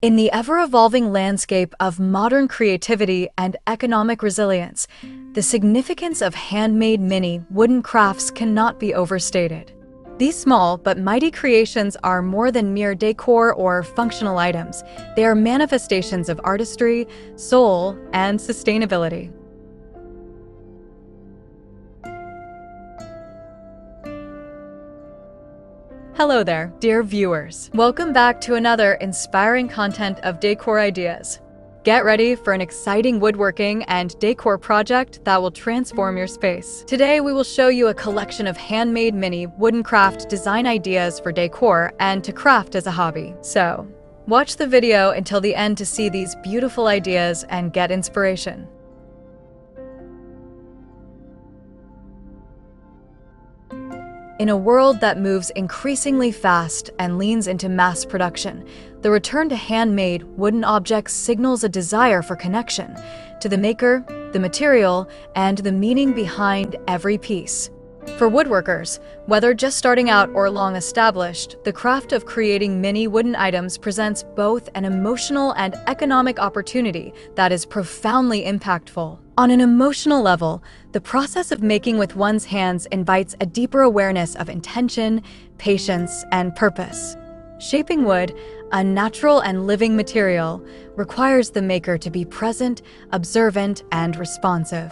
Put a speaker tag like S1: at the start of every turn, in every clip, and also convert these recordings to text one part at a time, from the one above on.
S1: In the ever-evolving landscape of modern creativity and economic resilience, the significance of handmade mini wooden crafts cannot be overstated. These small but mighty creations are more than mere decor or functional items. They are manifestations of artistry, soul, and sustainability. Hello there, dear viewers. Welcome back to another inspiring content of decor ideas. Get ready for an exciting woodworking and decor project that will transform your space. Today, we will show you a collection of handmade mini wooden craft design ideas for decor and to craft as a hobby. So, watch the video until the end to see these beautiful ideas and get inspiration. In a world that moves increasingly fast and leans into mass production, the return to handmade wooden objects signals a desire for connection to the maker, the material, and the meaning behind every piece. For woodworkers, whether just starting out or long established, the craft of creating mini wooden items presents both an emotional and economic opportunity that is profoundly impactful. On an emotional level, the process of making with one's hands invites a deeper awareness of intention, patience, and purpose. Shaping wood, a natural and living material, requires the maker to be present, observant, and responsive.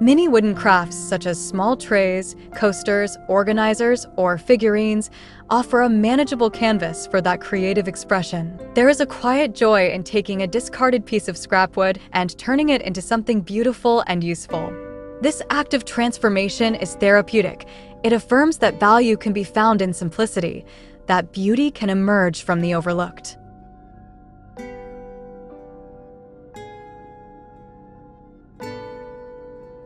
S1: Many wooden crafts such as small trays, coasters, organizers, or figurines offer a manageable canvas for that creative expression. There is a quiet joy in taking a discarded piece of scrap wood and turning it into something beautiful and useful. This act of transformation is therapeutic. It affirms that value can be found in simplicity, that beauty can emerge from the overlooked.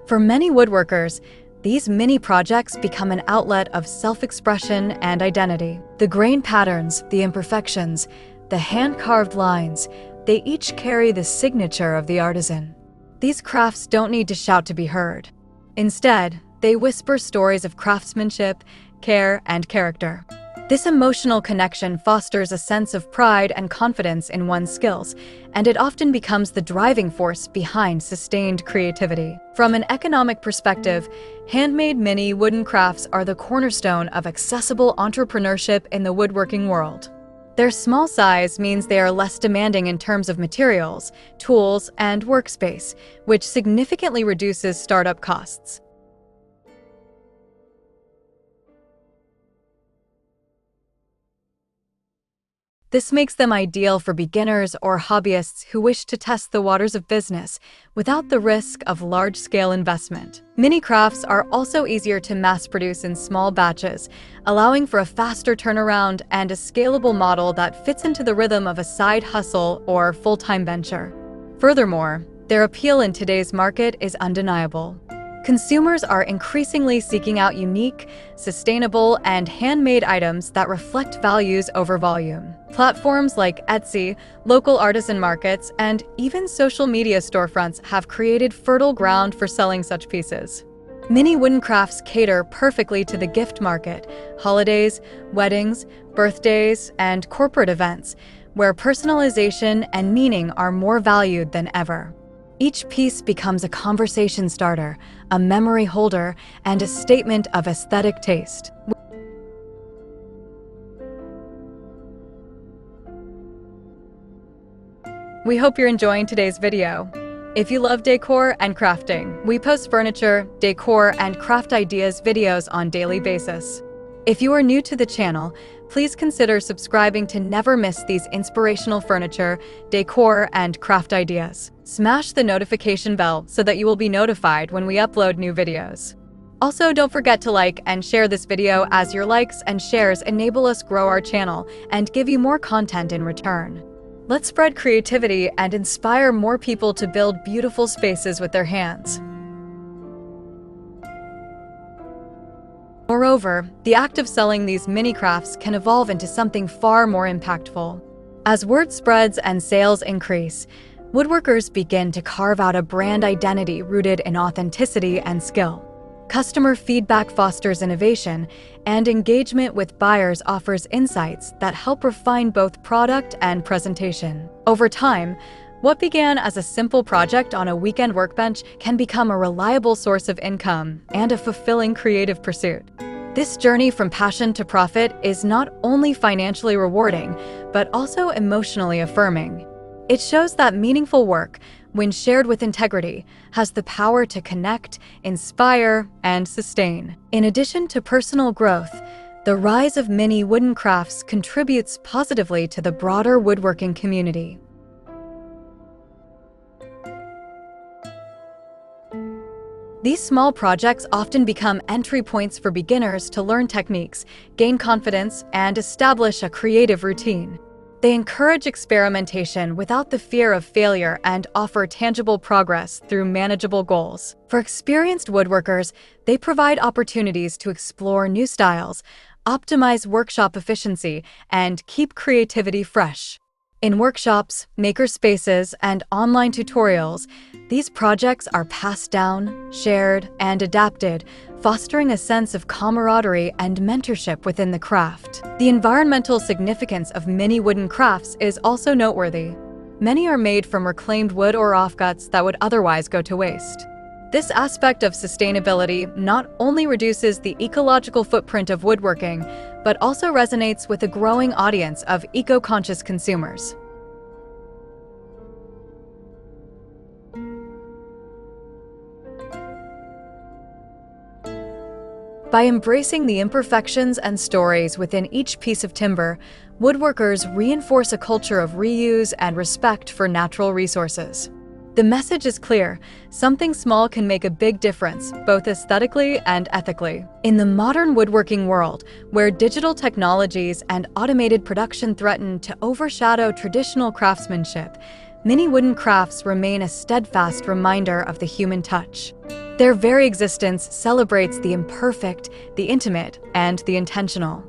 S1: For many woodworkers, these mini projects become an outlet of self-expression and identity. The grain patterns, the imperfections, the hand-carved lines, they each carry the signature of the artisan. These crafts don't need to shout to be heard. Instead, they whisper stories of craftsmanship, care, and character. This emotional connection fosters a sense of pride and confidence in one's skills, and it often becomes the driving force behind sustained creativity. From an economic perspective, handmade mini wooden crafts are the cornerstone of accessible entrepreneurship in the woodworking world. Their small size means they are less demanding in terms of materials, tools, and workspace, which significantly reduces startup costs. This makes them ideal for beginners or hobbyists who wish to test the waters of business without the risk of large-scale investment. Mini crafts are also easier to mass-produce in small batches, allowing for a faster turnaround and a scalable model that fits into the rhythm of a side hustle or full-time venture. Furthermore, their appeal in today's market is undeniable. Consumers are increasingly seeking out unique, sustainable, and handmade items that reflect values over volume. Platforms like Etsy, local artisan markets, and even social media storefronts have created fertile ground for selling such pieces. Mini wooden crafts cater perfectly to the gift market, holidays, weddings, birthdays, and corporate events, where personalization and meaning are more valued than ever. Each piece becomes a conversation starter, a memory holder, and a statement of aesthetic taste. We hope you're enjoying today's video. If you love decor and crafting, we post furniture, decor, and craft ideas videos on a daily basis. If you are new to the channel, please consider subscribing to never miss these inspirational furniture, decor, and craft ideas. Smash the notification bell so that you will be notified when we upload new videos. Also, don't forget to like and share this video, as your likes and shares enable us grow our channel and give you more content in return. Let's spread creativity and inspire more people to build beautiful spaces with their hands. Moreover, the act of selling these mini crafts can evolve into something far more impactful. As word spreads and sales increase, woodworkers begin to carve out a brand identity rooted in authenticity and skill. Customer feedback fosters innovation, and engagement with buyers offers insights that help refine both product and presentation. Over time, what began as a simple project on a weekend workbench can become a reliable source of income and a fulfilling creative pursuit. This journey from passion to profit is not only financially rewarding, but also emotionally affirming. It shows that meaningful work, when shared with integrity, has the power to connect, inspire, and sustain. In addition to personal growth, the rise of mini wooden crafts contributes positively to the broader woodworking community. These small projects often become entry points for beginners to learn techniques, gain confidence, and establish a creative routine. They encourage experimentation without the fear of failure and offer tangible progress through manageable goals. For experienced woodworkers, they provide opportunities to explore new styles, optimize workshop efficiency, and keep creativity fresh. In workshops, maker spaces, and online tutorials, these projects are passed down, shared, and adapted, fostering a sense of camaraderie and mentorship within the craft. The environmental significance of mini wooden crafts is also noteworthy. Many are made from reclaimed wood or offcuts that would otherwise go to waste. This aspect of sustainability not only reduces the ecological footprint of woodworking, but also resonates with a growing audience of eco-conscious consumers. By embracing the imperfections and stories within each piece of timber, woodworkers reinforce a culture of reuse and respect for natural resources. The message is clear: something small can make a big difference, both aesthetically and ethically. In the modern woodworking world, where digital technologies and automated production threaten to overshadow traditional craftsmanship, mini wooden crafts remain a steadfast reminder of the human touch. Their very existence celebrates the imperfect, the intimate, and the intentional.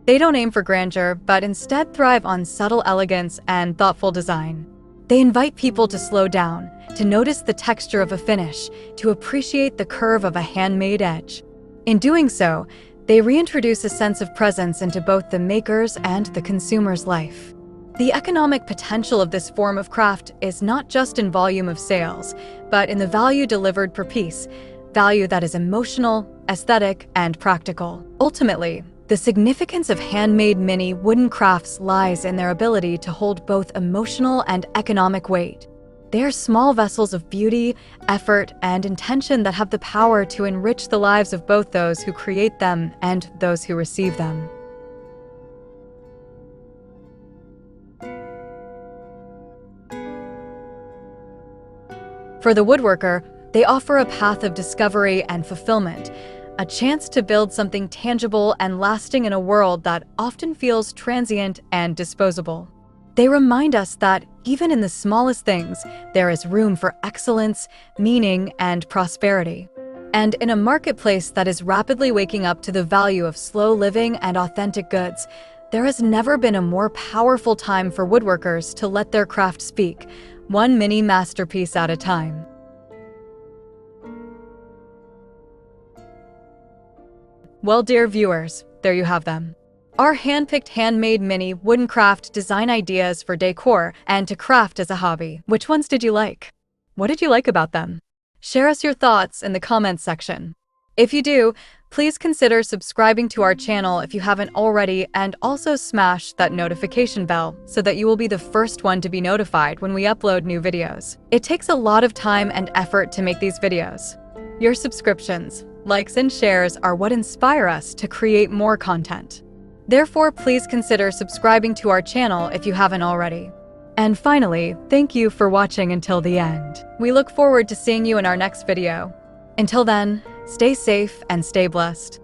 S1: They don't aim for grandeur, but instead thrive on subtle elegance and thoughtful design. They invite people to slow down, to notice the texture of a finish, to appreciate the curve of a handmade edge. In doing so, they reintroduce a sense of presence into both the maker's and the consumer's life. The economic potential of this form of craft is not just in volume of sales, but in the value delivered per piece, value that is emotional, aesthetic, and practical. Ultimately, the significance of handmade mini wooden crafts lies in their ability to hold both emotional and economic weight. They are small vessels of beauty, effort, and intention that have the power to enrich the lives of both those who create them and those who receive them. For the woodworker, they offer a path of discovery and fulfillment, a chance to build something tangible and lasting in a world that often feels transient and disposable. They remind us that even in the smallest things, there is room for excellence, meaning, and prosperity. And in a marketplace that is rapidly waking up to the value of slow living and authentic goods, there has never been a more powerful time for woodworkers to let their craft speak, one mini masterpiece at a time. Well, dear viewers, there you have them. Our hand-picked handmade mini wooden craft design ideas for decor and to craft as a hobby. Which ones did you like? What did you like about them? Share us your thoughts in the comments section. If you do, please consider subscribing to our channel if you haven't already, and also smash that notification bell so that you will be the first one to be notified when we upload new videos. It takes a lot of time and effort to make these videos. Your subscriptions, likes, and shares are what inspire us to create more content. Therefore, please consider subscribing to our channel if you haven't already. And finally, thank you for watching until the end. We look forward to seeing you in our next video. Until then, stay safe and stay blessed.